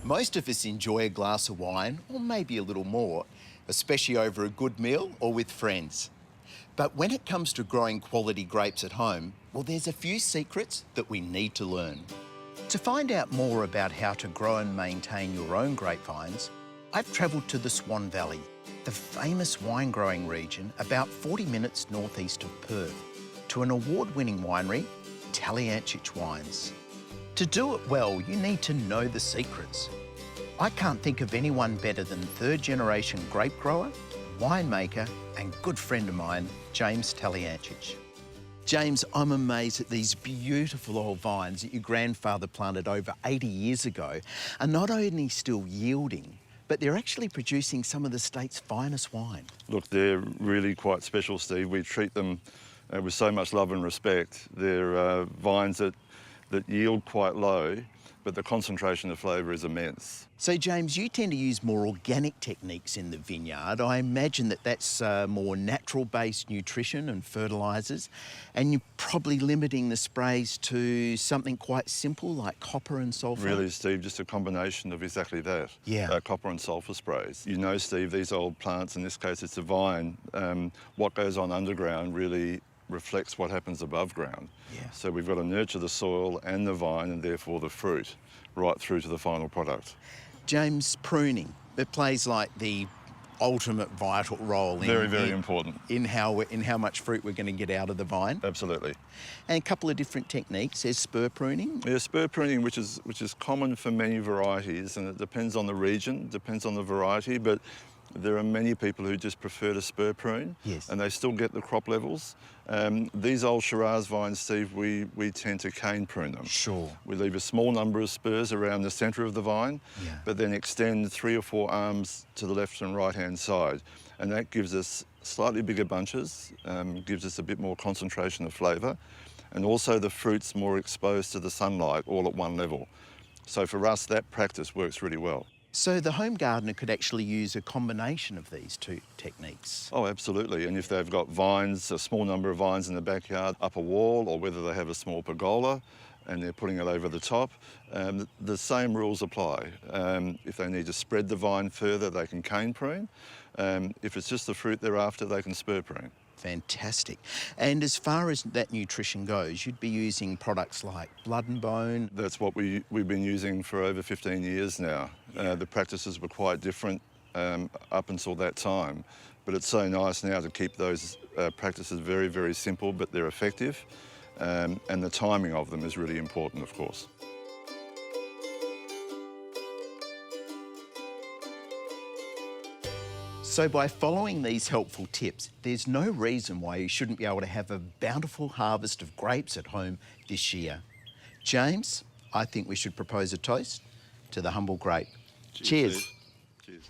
Most of us enjoy a glass of wine, or maybe a little more, especially over a good meal or with friends. But when it comes to growing quality grapes at home, well, there's a few secrets that we need to learn. To find out more about how to grow and maintain your own grapevines, I've travelled to the Swan Valley, the famous wine growing region about 40 minutes northeast of Perth, to an award-winning winery, Tallianchich Wines. To do it well, you need to know the secrets. I can't think of anyone better than third-generation grape grower, winemaker and good friend of mine, James Tallianchich. James, I'm amazed at these beautiful old vines that your grandfather planted over 80 years ago are not only still yielding, but they're actually producing some of the state's finest wine. Look, they're really quite special, Steve. We treat them with so much love and respect. They're vines that yield quite low, but the concentration of flavour is immense. So, James, you tend to use more organic techniques in the vineyard. I imagine that that's more natural-based nutrition and fertilisers, and you're probably limiting the sprays to something quite simple like copper and sulfur. Really, Steve, just a combination of exactly that. Yeah. Copper and sulfur sprays. You know, Steve, these old plants, in this case it's a vine, what goes on underground really reflects what happens above ground. Yeah. So we've got to nurture the soil and the vine and therefore the fruit right through to the final product. James, pruning, it plays like the ultimate vital role Very important. in how much fruit we're going to get out of the vine. Absolutely. And a couple of different techniques. There's spur pruning. Yeah, spur pruning, which is common for many varieties, and it depends on the region, depends on the variety, but there are many people who just prefer to spur prune, Yes. and they still get the crop levels. These old Shiraz vines, Steve, we tend to cane prune them. Sure. We leave a small number of spurs around the centre of the vine, Yeah. but then extend 3 or 4 arms to the left and right-hand side. And that gives us slightly bigger bunches, gives us a bit more concentration of flavour, and also the fruit's more exposed to the sunlight all at one level. So for us, that practice works really well. So the home gardener could actually use a combination of these two techniques. Oh, absolutely. And if they've got vines, a small number of vines in the backyard, up a wall, or whether they have a small pergola and they're putting it over the top, the same rules apply. If they need to spread the vine further, they can cane prune. If it's just the fruit they're after, they can spur prune. Fantastic. And as far as that nutrition goes, you'd be using products like Blood and Bone. That's what we've been using for over 15 years now. Yeah. The practices were quite different up until that time, but it's so nice now to keep those practices very simple, but they're effective, and the timing of them is really important, of course. So by following these helpful tips, there's no reason why you shouldn't be able to have a bountiful harvest of grapes at home this year. James, I think we should propose a toast to the humble grape. Cheers. Cheers.